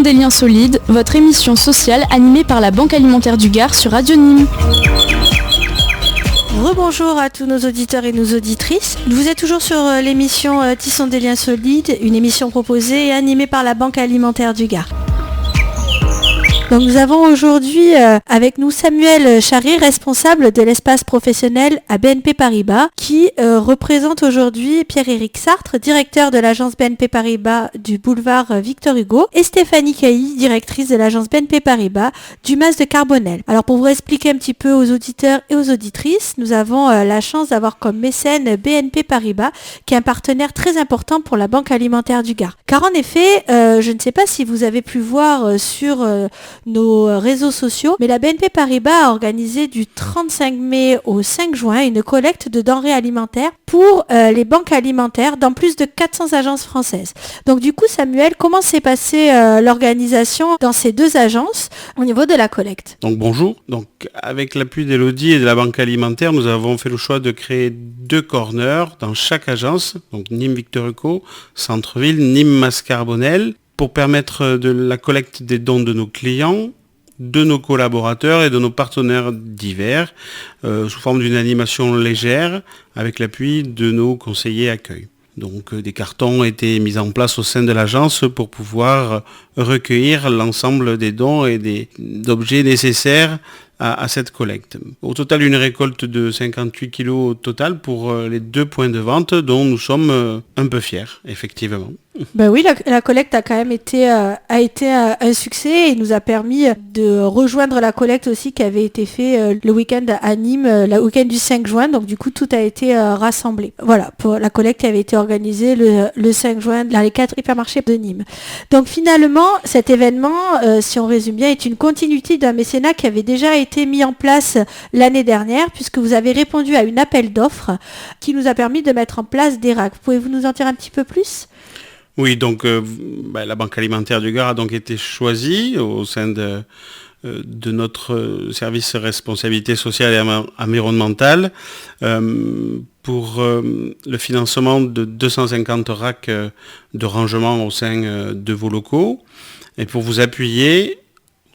des liens solides, votre émission sociale animée par la Banque alimentaire du Gard sur Radio Nîmes. Rebonjour à tous nos auditeurs et nos auditrices. Vous êtes toujours sur l'émission Tissons des liens solides, une émission proposée et animée par la Banque alimentaire du Gard. Donc nous avons aujourd'hui avec nous Samuel Charry, responsable de l'espace professionnel à BNP Paribas, qui représente aujourd'hui Pierre-Éric Sartre, directeur de l'agence BNP Paribas du boulevard Victor Hugo, et Stéphanie Cailly, directrice de l'agence BNP Paribas du Mas de Carbonel. Alors pour vous expliquer un petit peu aux auditeurs et aux auditrices, nous avons la chance d'avoir comme mécène BNP Paribas, qui est un partenaire très important pour la Banque alimentaire du Gard. Car en effet, je ne sais pas si vous avez pu voir sur nos réseaux sociaux, mais la BNP Paribas a organisé du 35 mai au 5 juin une collecte de denrées alimentaires pour les banques alimentaires dans plus de 400 agences françaises. Donc du coup, Samuel, comment s'est passée l'organisation dans ces deux agences au niveau de la collecte ? Donc bonjour, donc avec l'appui d'Elodie et de la Banque alimentaire, nous avons fait le choix de créer 2 corners dans chaque agence, donc Nîmes Victor Hugo, Centre-Ville, Nîmes Mas Carbonel, pour permettre de la collecte des dons de nos clients, de nos collaborateurs et de nos partenaires divers, sous forme d'une animation légère avec l'appui de nos conseillers accueil. Donc des cartons ont été mis en place au sein de l'agence pour pouvoir recueillir l'ensemble des dons et des objets nécessaires à cette collecte. Au total, une récolte de 58 kilos au total pour les 2 points de vente dont nous sommes un peu fiers, effectivement. Ben oui, la collecte a quand même été un succès et nous a permis de rejoindre la collecte aussi qui avait été fait le week-end à Nîmes, le week-end du 5 juin. Donc du coup, tout a été rassemblé. Voilà, pour la collecte qui avait été organisée le 5 juin dans les 4 hypermarchés de Nîmes. Donc finalement, cet événement, si on résume bien, est une continuité d'un mécénat qui avait déjà été mis en place l'année dernière, puisque vous avez répondu à une appel d'offres qui nous a permis de mettre en place des racks. Pouvez-vous nous en dire un petit peu plus ? Oui, donc la Banque alimentaire du Gard a donc été choisie au sein de notre service responsabilité sociale et environnementale pour le financement de 250 racks de rangement au sein de vos locaux. Et pour vous appuyer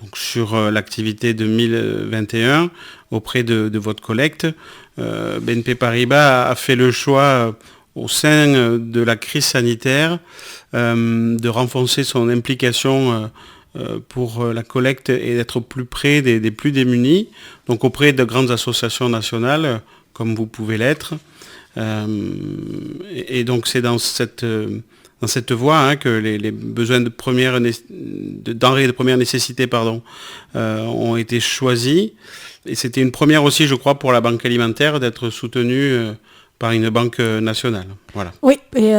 donc, sur l'activité 2021 auprès de votre collecte, BNP Paribas a fait le choix au sein de la crise sanitaire, de renforcer son implication pour la collecte et d'être plus près des plus démunis, donc auprès de grandes associations nationales, comme vous pouvez l'être. Et donc c'est dans cette voie que les besoins de denrées de première nécessité ont été choisis. Et c'était une première aussi, je crois, pour la Banque alimentaire d'être soutenue par une banque nationale. Voilà. Oui, et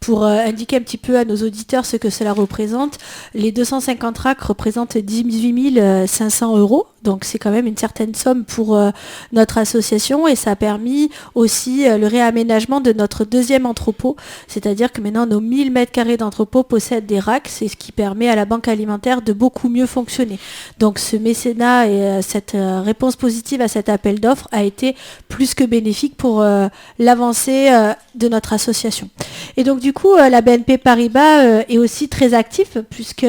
pour indiquer un petit peu à nos auditeurs ce que cela représente, les 250 racks représentent 18 500 €, donc c'est quand même une certaine somme pour notre association et ça a permis aussi le réaménagement de notre deuxième entrepôt, c'est-à-dire que maintenant nos 1000 m² d'entrepôt possèdent des racks, c'est ce qui permet à la Banque alimentaire de beaucoup mieux fonctionner. Donc ce mécénat et cette réponse positive à cet appel d'offres a été plus que bénéfique pour l'avancée de notre association. Et donc du coup, la BNP Paribas est aussi très active puisque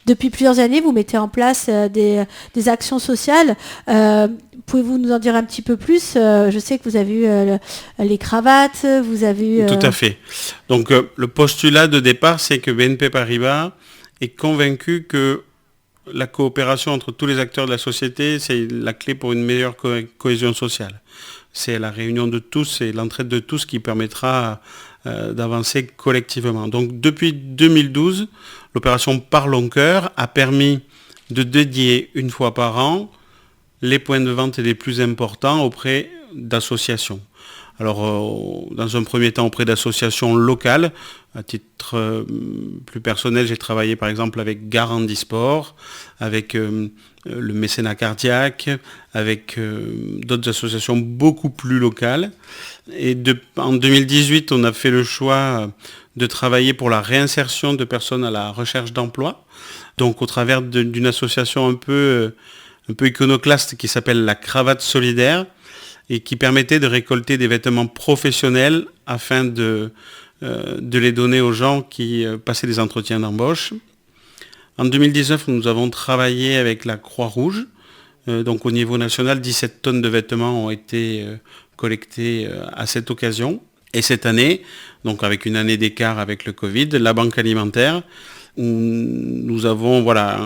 depuis plusieurs années, vous mettez en place des actions sociales. Pouvez-vous nous en dire un petit peu plus ? Je sais que vous avez eu les cravates, vous avez eu... Tout à fait. Donc le postulat de départ, c'est que BNP Paribas est convaincu que la coopération entre tous les acteurs de la société, c'est la clé pour une meilleure cohésion sociale. C'est la réunion de tous et l'entraide de tous qui permettra d'avancer collectivement. Donc depuis 2012, l'opération Parlons Cœur a permis de dédier une fois par an les points de vente les plus importants auprès d'associations. Alors, dans un premier temps auprès d'associations locales. À titre plus personnel, j'ai travaillé par exemple avec Gare Handisport, avec le mécénat cardiaque, avec d'autres associations beaucoup plus locales. Et en 2018, on a fait le choix de travailler pour la réinsertion de personnes à la recherche d'emploi. Donc au travers d'une association un peu iconoclaste qui s'appelle la Cravate Solidaire et qui permettait de récolter des vêtements professionnels afin de les donner aux gens qui passaient des entretiens d'embauche. En 2019, nous avons travaillé avec la Croix-Rouge. Donc au niveau national, 17 tonnes de vêtements ont été collectées à cette occasion. Et cette année, donc avec une année d'écart avec le Covid, la Banque alimentaire, où nous avons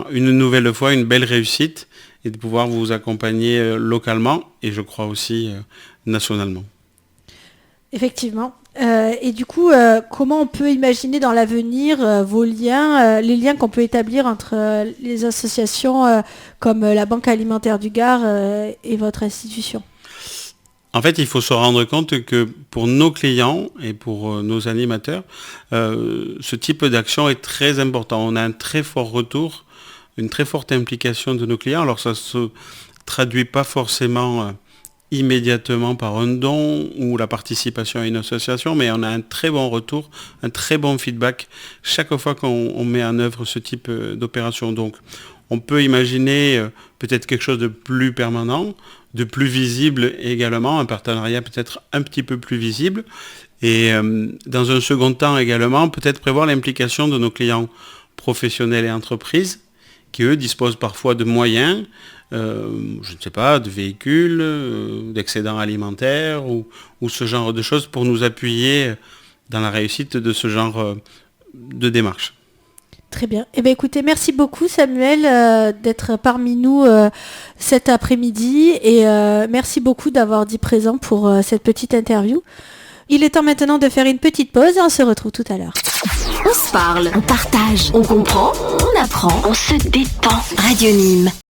une nouvelle fois une belle réussite et de pouvoir vous accompagner localement et je crois aussi nationalement. Effectivement. Et du coup, comment on peut imaginer dans l'avenir vos liens, les liens qu'on peut établir entre les associations comme la Banque alimentaire du Gard et votre institution ? En fait, il faut se rendre compte que pour nos clients et pour nos animateurs, ce type d'action est très important. On a un très fort retour, une très forte implication de nos clients. Alors ça ne se traduit pas forcément immédiatement par un don ou la participation à une association, mais on a un très bon retour, un très bon feedback chaque fois qu'on met en œuvre ce type d'opération. Donc on peut imaginer peut-être quelque chose de plus permanent, de plus visible également, un partenariat peut-être un petit peu plus visible. Et dans un second temps également, peut-être prévoir l'implication de nos clients professionnels et entreprises, qui eux disposent parfois de moyens, je ne sais pas, de véhicules, d'excédents alimentaires ou ce genre de choses pour nous appuyer dans la réussite de ce genre de démarche. Très bien. Eh bien, écoutez, merci beaucoup Samuel d'être parmi nous cet après-midi et merci beaucoup d'avoir dit présent pour cette petite interview. Il est temps maintenant de faire une petite pause et on se retrouve tout à l'heure. On se parle, on partage, on comprend, on apprend, on se détend. Radio Nîmes.